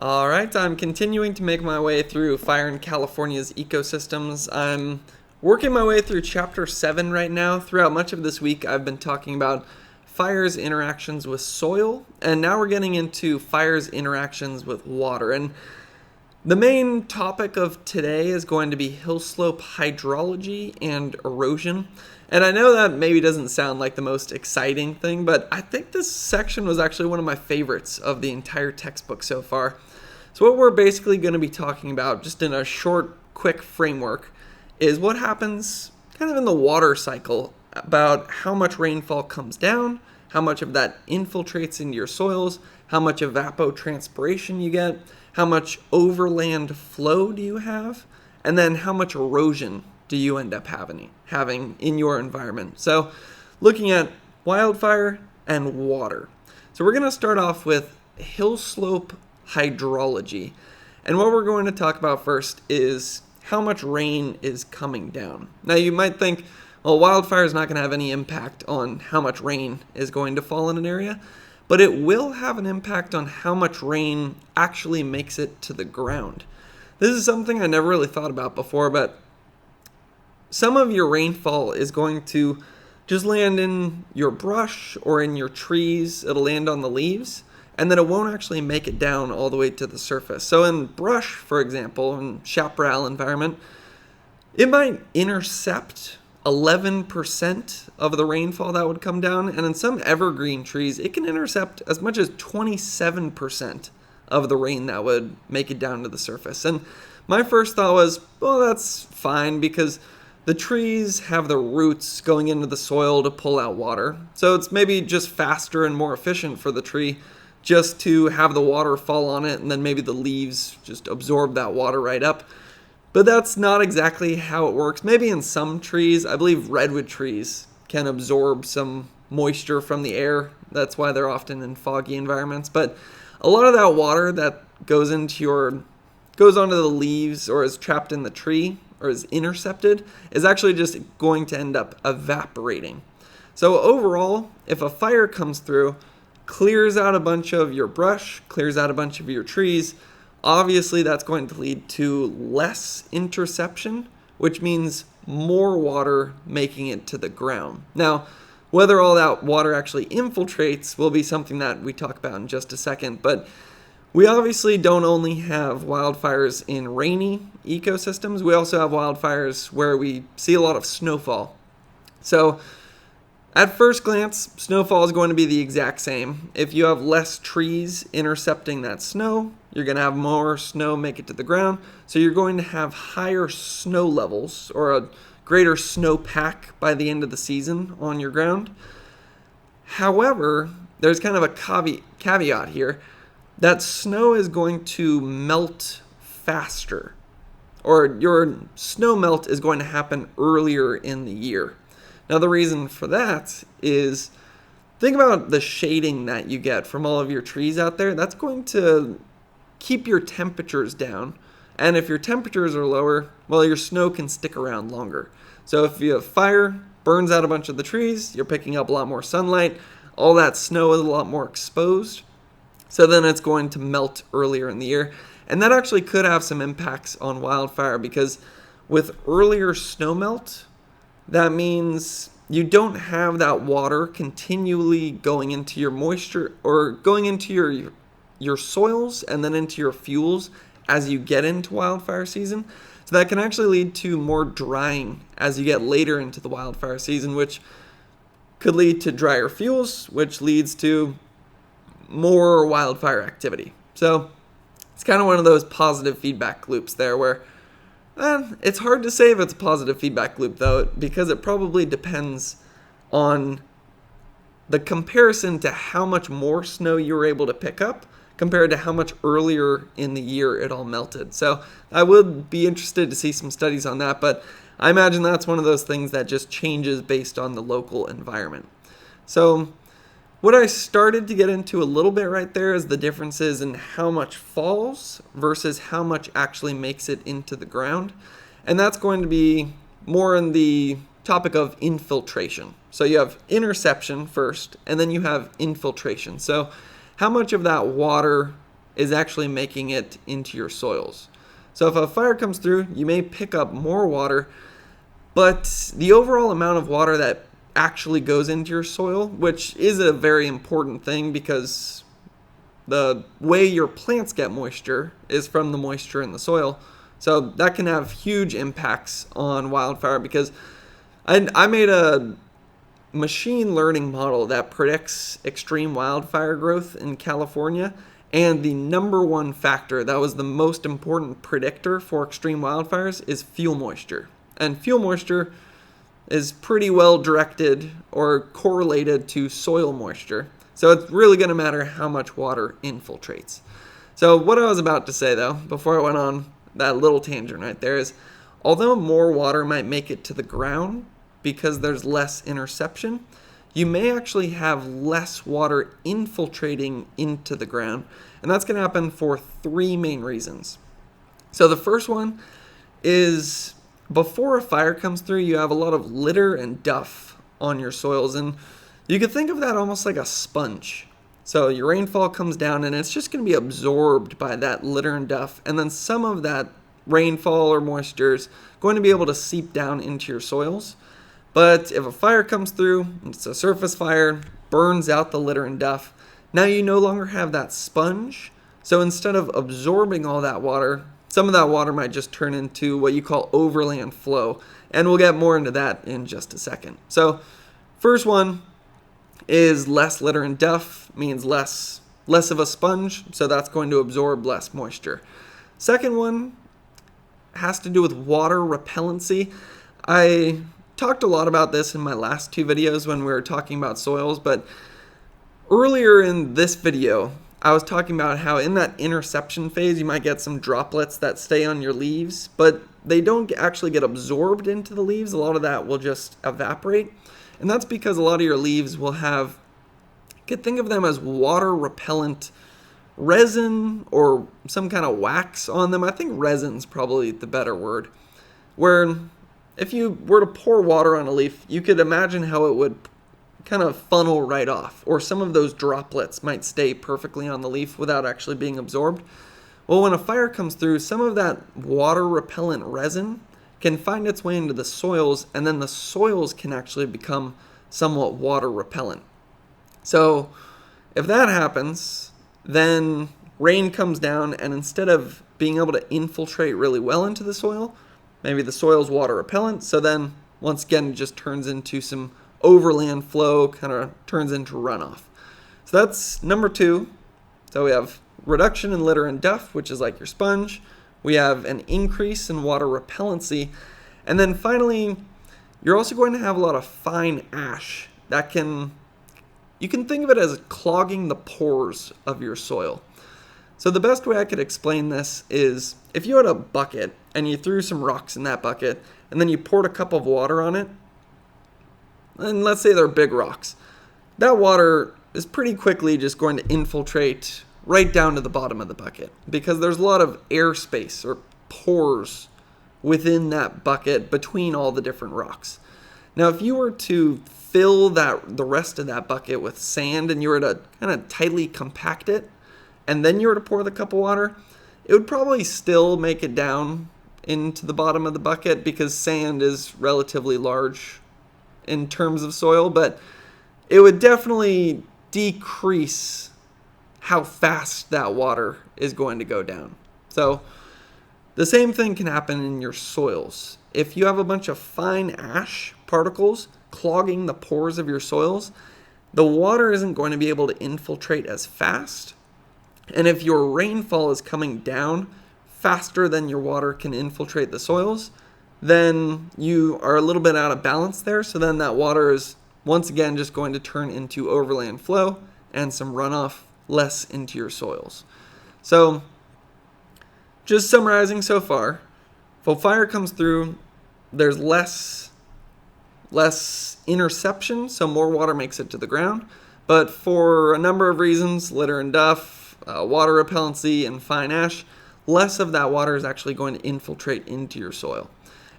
All right, I'm continuing to make my way through Fire in California's ecosystems. I'm working my way through Chapter 7 right now. Throughout much of this week, I've been talking about fire's interactions with soil, and now we're getting into fire's interactions with water. And the main topic of today is going to be Hillslope Hydrology and Erosion. And I know that maybe doesn't sound like the most exciting thing, but I think this section was actually one of my favorites of the entire textbook so far. So what we're basically going to be talking about, just in a short, quick framework, is what happens kind of in the water cycle about how much rainfall comes down, how much of that infiltrates into your soils, how much evapotranspiration you get, how much overland flow do you have, and then how much erosion do you end up having in your environment. So looking at wildfire and water. So we're going to start off with Hillslope Hydrology. And what we're going to talk about first is how much rain is coming down. Now you might think, well, wildfire is not going to have any impact on how much rain is going to fall in an area, but it will have an impact on how much rain actually makes it to the ground. This is something I never really thought about before, but some of your rainfall is going to just land in your brush or in your trees. It'll land on the leaves, and then it won't actually make it down all the way to the surface. So in brush, for example, in chaparral environment, it might intercept 11% of the rainfall that would come down, and in some evergreen trees, it can intercept as much as 27% of the rain that would make it down to the surface. And my first thought was, well, that's fine because the trees have the roots going into the soil to pull out water. So it's maybe just faster and more efficient for the tree just to have the water fall on it, and then maybe the leaves just absorb that water right up. But that's not exactly how it works. Maybe in some trees, I believe redwood trees can absorb some moisture from the air. That's why they're often in foggy environments. But a lot of that water that goes onto the leaves or is trapped in the tree or is intercepted is actually just going to end up evaporating. So overall, if a fire comes through, clears out a bunch of your brush, clears out a bunch of your trees, obviously that's going to lead to less interception, which means more water making it to the ground. Now, whether all that water actually infiltrates will be something that we talk about in just a second, but we obviously don't only have wildfires in rainy ecosystems, we also have wildfires where we see a lot of snowfall. So at first glance, snowfall is going to be the exact same. If you have less trees intercepting that snow, you're going to have more snow make it to the ground. So you're going to have higher snow levels or a greater snow pack by the end of the season on your ground. However, there's kind of a caveat here. That snow is going to melt faster, or your snow melt is going to happen earlier in the year. Now, the reason for that is, think about the shading that you get from all of your trees out there. That's going to keep your temperatures down. And if your temperatures are lower, well, your snow can stick around longer. So if you have fire, burns out a bunch of the trees, you're picking up a lot more sunlight, all that snow is a lot more exposed. So then it's going to melt earlier in the year. And that actually could have some impacts on wildfire because with earlier snow melt, that means you don't have that water continually going into your moisture or going into your soils and then into your fuels as you get into wildfire season. So that can actually lead to more drying as you get later into the wildfire season, which could lead to drier fuels, which leads to more wildfire activity. So it's kind of one of those positive feedback loops there where it's hard to say if it's a positive feedback loop, though, because it probably depends on the comparison to how much more snow you were able to pick up compared to how much earlier in the year it all melted. So I would be interested to see some studies on that, but I imagine that's one of those things that just changes based on the local environment. So what I started to get into a little bit right there is the differences in how much falls versus how much actually makes it into the ground. And that's going to be more in the topic of infiltration. So you have interception first, and then you have infiltration. So how much of that water is actually making it into your soils. So if a fire comes through, you may pick up more water, but the overall amount of water that actually goes into your soil, which is a very important thing because the way your plants get moisture is from the moisture in the soil. So that can have huge impacts on wildfire because I made a machine learning model that predicts extreme wildfire growth in California. And the number one factor that was the most important predictor for extreme wildfires is fuel moisture. And fuel moisture is pretty well directed or correlated to soil moisture. So it's really going to matter how much water infiltrates. So what I was about to say though, before I went on that little tangent right there, is although more water might make it to the ground because there's less interception, you may actually have less water infiltrating into the ground. And that's going to happen for three main reasons. So the first one is before a fire comes through, you have a lot of litter and duff on your soils. And you could think of that almost like a sponge. So your rainfall comes down and it's just going to be absorbed by that litter and duff. And then some of that rainfall or moisture is going to be able to seep down into your soils. But if a fire comes through, it's a surface fire, burns out the litter and duff, now you no longer have that sponge. So instead of absorbing all that water, some of that water might just turn into what you call overland flow. And we'll get more into that in just a second. So first one is less litter and duff, means less of a sponge, so that's going to absorb less moisture. Second one has to do with water repellency. I talked a lot about this in my last two videos when we were talking about soils, but earlier in this video, I was talking about how in that interception phase, you might get some droplets that stay on your leaves, but they don't actually get absorbed into the leaves. A lot of that will just evaporate. And that's because a lot of your leaves will have, you could think of them as water repellent resin or some kind of wax on them. I think resin's probably the better word. Where if you were to pour water on a leaf, you could imagine how it would kind of funnel right off, or some of those droplets might stay perfectly on the leaf without actually being absorbed. Well, when a fire comes through, some of that water repellent resin can find its way into the soils, and then the soils can actually become somewhat water repellent. So if that happens, then rain comes down, and instead of being able to infiltrate really well into the soil, maybe the soil's water repellent, so then once again it just turns into some overland flow, kind of turns into runoff. So that's number two. So we have reduction in litter and duff, which is like your sponge. We have an increase in water repellency. And then finally, you're also going to have a lot of fine ash that you can think of it as clogging the pores of your soil. So the best way I could explain this is if you had a bucket and you threw some rocks in that bucket and then you poured a cup of water on it, and let's say they're big rocks, that water is pretty quickly just going to infiltrate right down to the bottom of the bucket because there's a lot of airspace or pores within that bucket between all the different rocks. Now, if you were to fill the rest of that bucket with sand and you were to kind of tightly compact it, and then you were to pour the cup of water, it would probably still make it down into the bottom of the bucket because sand is relatively large in terms of soil, but it would definitely decrease how fast that water is going to go down. So the same thing can happen in your soils. If you have a bunch of fine ash particles clogging the pores of your soils, the water isn't going to be able to infiltrate as fast. And if your rainfall is coming down faster than your water can infiltrate the soils, then you are a little bit out of balance there. So then that water is once again just going to turn into overland flow and some runoff less into your soils. So just summarizing so far, if a fire comes through, there's less interception, so more water makes it to the ground. But for a number of reasons, litter and duff, water repellency, and fine ash, less of that water is actually going to infiltrate into your soil.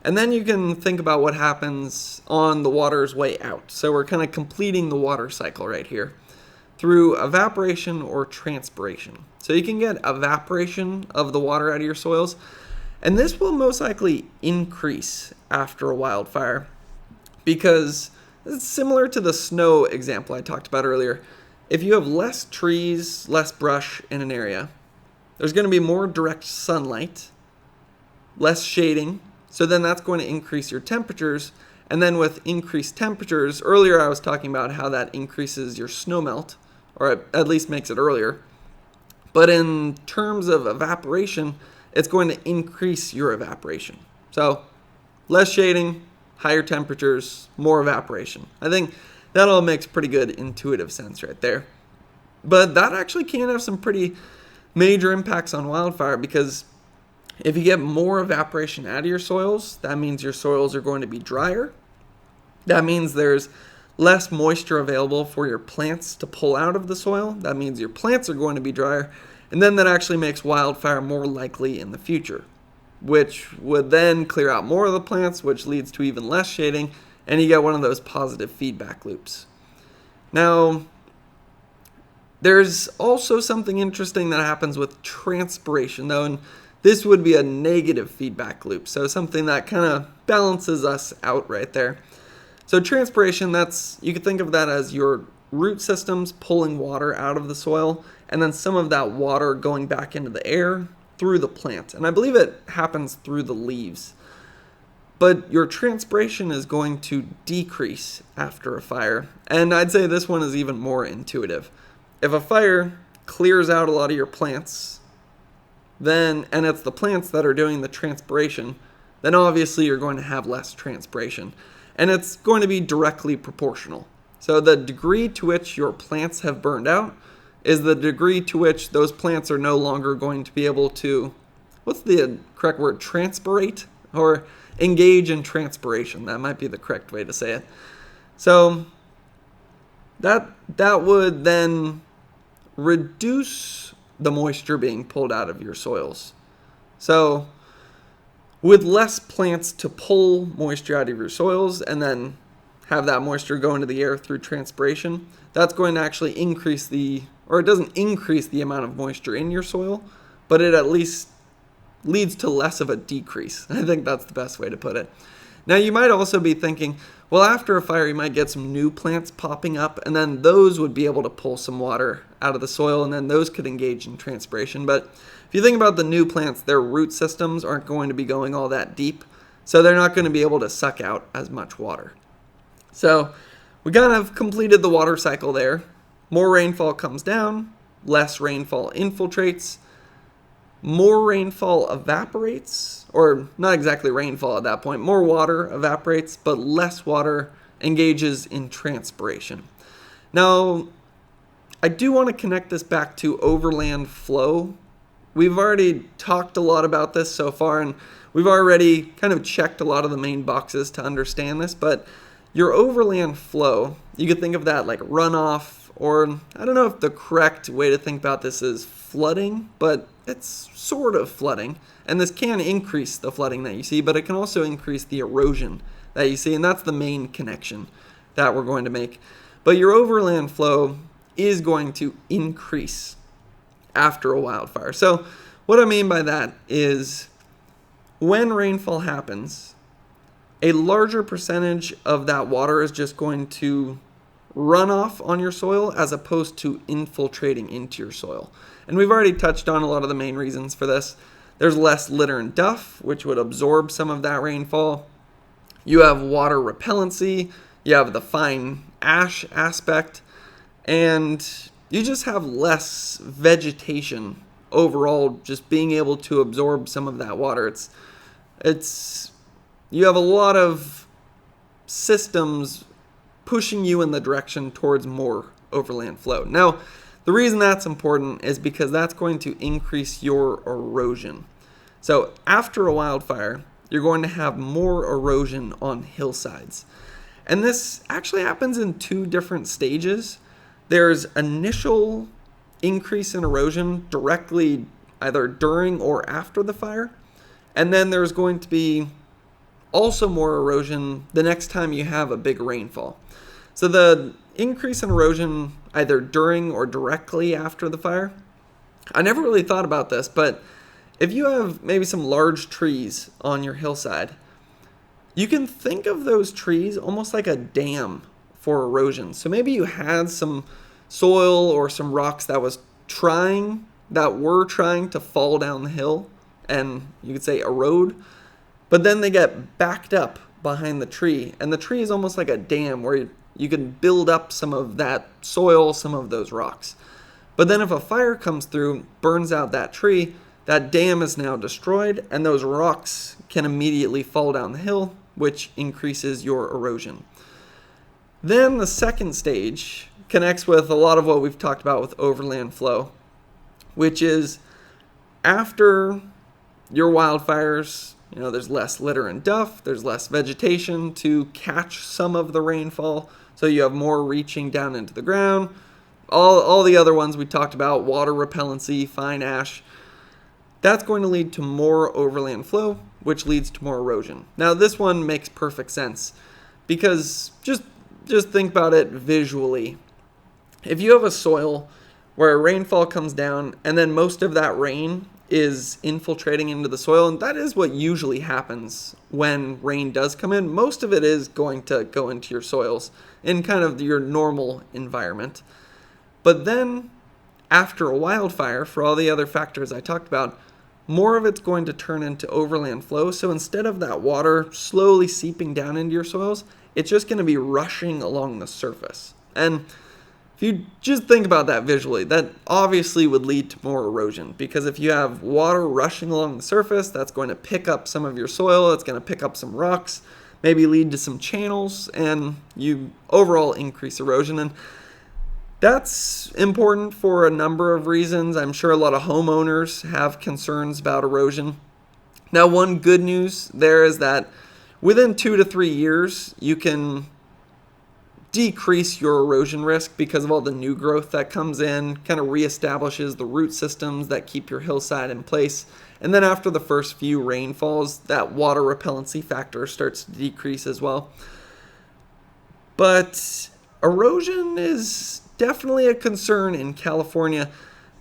And then you can think about what happens on the water's way out. So we're kind of completing the water cycle right here. through evaporation or transpiration. So you can get evaporation of the water out of your soils, and this will most likely increase after a wildfire because it's similar to the snow example I talked about earlier. If you have less trees, less brush in an area, there's going to be more direct sunlight, less shading, so then that's going to increase your temperatures. And then with increased temperatures, earlier I was talking about how that increases your snow melt, or at least makes it earlier. But in terms of evaporation, it's going to increase your evaporation. So less shading, higher temperatures, more evaporation. I think that all makes pretty good intuitive sense right there. But that actually can have some pretty major impacts on wildfire, because if you get more evaporation out of your soils, that means your soils are going to be drier. That means there's less moisture available for your plants to pull out of the soil. That means your plants are going to be drier. And then that actually makes wildfire more likely in the future, which would then clear out more of the plants, which leads to even less shading, and you get one of those positive feedback loops. Now, there's also something interesting that happens with transpiration, though, and this would be a negative feedback loop, so something that kind of balances us out right there. So transpiration, you could think of that as your root systems pulling water out of the soil, and then some of that water going back into the air through the plant. And I believe it happens through the leaves. But your transpiration is going to decrease after a fire. And I'd say this one is even more intuitive. If a fire clears out a lot of your plants, and it's the plants that are doing the transpiration, then obviously you're going to have less transpiration. And it's going to be directly proportional. So the degree to which your plants have burned out is the degree to which those plants are no longer going to be able to, what's the correct word, transpirate? Or engage in transpiration. That might be the correct way to say it. So that would then reduce the moisture being pulled out of your soils. So with less plants to pull moisture out of your soils and then have that moisture go into the air through transpiration, that's going to actually increase it doesn't increase the amount of moisture in your soil, but it at least leads to less of a decrease. I think that's the best way to put it. Now, you might also be thinking, well, after a fire, you might get some new plants popping up, and then those would be able to pull some water out of the soil, and then those could engage in transpiration. But if you think about the new plants, their root systems aren't going to be going all that deep, so they're not going to be able to suck out as much water. So we kind of completed the water cycle there. More rainfall comes down, less rainfall infiltrates, more rainfall evaporates, or not exactly rainfall at that point, more water evaporates, but less water engages in transpiration. Now, I do want to connect this back to Overland Flow. We've already talked a lot about this so far, and we've already kind of checked a lot of the main boxes to understand this, but your Overland Flow, you could think of that like runoff, or I don't know if the correct way to think about this is flooding, but it's sort of flooding. And this can increase the flooding that you see, but it can also increase the erosion that you see, and that's the main connection that we're going to make. But your overland flow is going to increase after a wildfire. So what I mean by that is when rainfall happens, a larger percentage of that water is just going to run off on your soil as opposed to infiltrating into your soil. And we've already touched on a lot of the main reasons for this. There's less litter and duff, which would absorb some of that rainfall. You have water repellency, you have the fine ash aspect, and you just have less vegetation overall just being able to absorb some of that water. You have a lot of systems pushing you in the direction towards more overland flow. Now, the reason that's important is because that's going to increase your erosion. So after a wildfire, you're going to have more erosion on hillsides. And this actually happens in two different stages. There's initial increase in erosion directly either during or after the fire. And then there's going to be also more erosion the next time you have a big rainfall. So the increase in erosion, either during or directly after the fire. I never really thought about this, but if you have maybe some large trees on your hillside, you can think of those trees almost like a dam for erosion. So maybe you had some soil or some rocks that were trying to fall down the hill and you could say erode, but then they get backed up behind the tree, and the tree is almost like a dam where you can build up some of that soil, some of those rocks. But then if a fire comes through, burns out that tree, that dam is now destroyed, and those rocks can immediately fall down the hill, which increases your erosion. Then the second stage connects with a lot of what we've talked about with Overland Flow, which is after your wildfires, there's less litter and duff, there's less vegetation to catch some of the rainfall, so you have more reaching down into the ground. All the other ones we talked about, water repellency, fine ash, that's going to lead to more overland flow, which leads to more erosion. Now this one makes perfect sense because just think about it visually. If you have a soil where rainfall comes down and then most of that rain is infiltrating into the soil, and that is what usually happens when rain does come in. Most of it is going to go into your soils in kind of your normal environment. But then after a wildfire, for all the other factors I talked about, more of it's going to turn into overland flow. So instead of that water slowly seeping down into your soils, it's just going to be rushing along the surface. And if you just think about that visually, that obviously would lead to more erosion, because if you have water rushing along the surface, that's going to pick up some of your soil, it's going to pick up some rocks, maybe lead to some channels, and you overall increase erosion. And that's important for a number of reasons. I'm sure a lot of homeowners have concerns about erosion. Now, one good news there is that within 2 to 3 years, you can decrease your erosion risk because of all the new growth that comes in, kind of reestablishes the root systems that keep your hillside in place. And then after the first few rainfalls, that water repellency factor starts to decrease as well. But erosion is definitely a concern in California,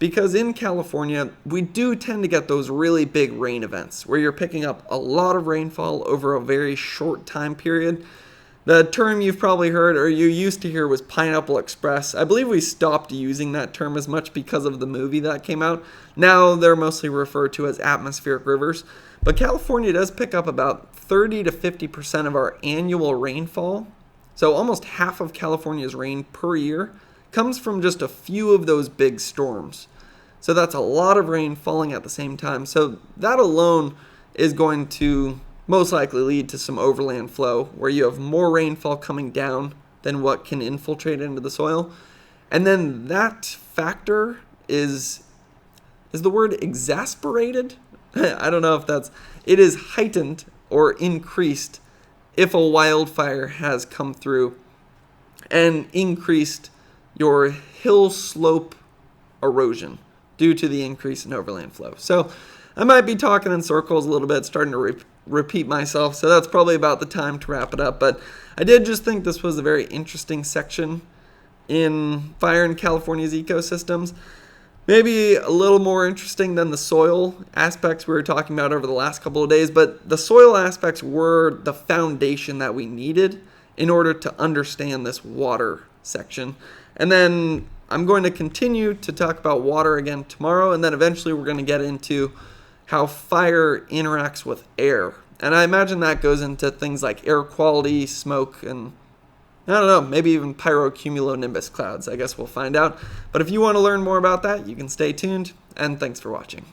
because in California, we do tend to get those really big rain events where you're picking up a lot of rainfall over a very short time period. The term you've probably heard, or you used to hear, was Pineapple Express. I believe we stopped using that term as much because of the movie that came out. Now they're mostly referred to as atmospheric rivers. But California does pick up about 30 to 50% of our annual rainfall. So almost half of California's rain per year comes from just a few of those big storms. So that's a lot of rain falling at the same time. So that alone is going to most likely lead to some overland flow, where you have more rainfall coming down than what can infiltrate into the soil. And then that factor is the word exasperated? I don't know if it is heightened or increased if a wildfire has come through and increased your hill slope erosion due to the increase in overland flow. So I might be talking in circles a little bit, starting to repeat myself, so that's probably about the time to wrap it up. But I did just think this was a very interesting section in fire in California's ecosystems. Maybe a little more interesting than the soil aspects we were talking about over the last couple of days, but the soil aspects were the foundation that we needed in order to understand this water section. And then I'm going to continue to talk about water again tomorrow, and then eventually we're going to get into how fire interacts with air. And I imagine that goes into things like air quality, smoke, and I don't know, maybe even pyrocumulonimbus clouds. I guess we'll find out. But if you want to learn more about that, you can stay tuned, and thanks for watching.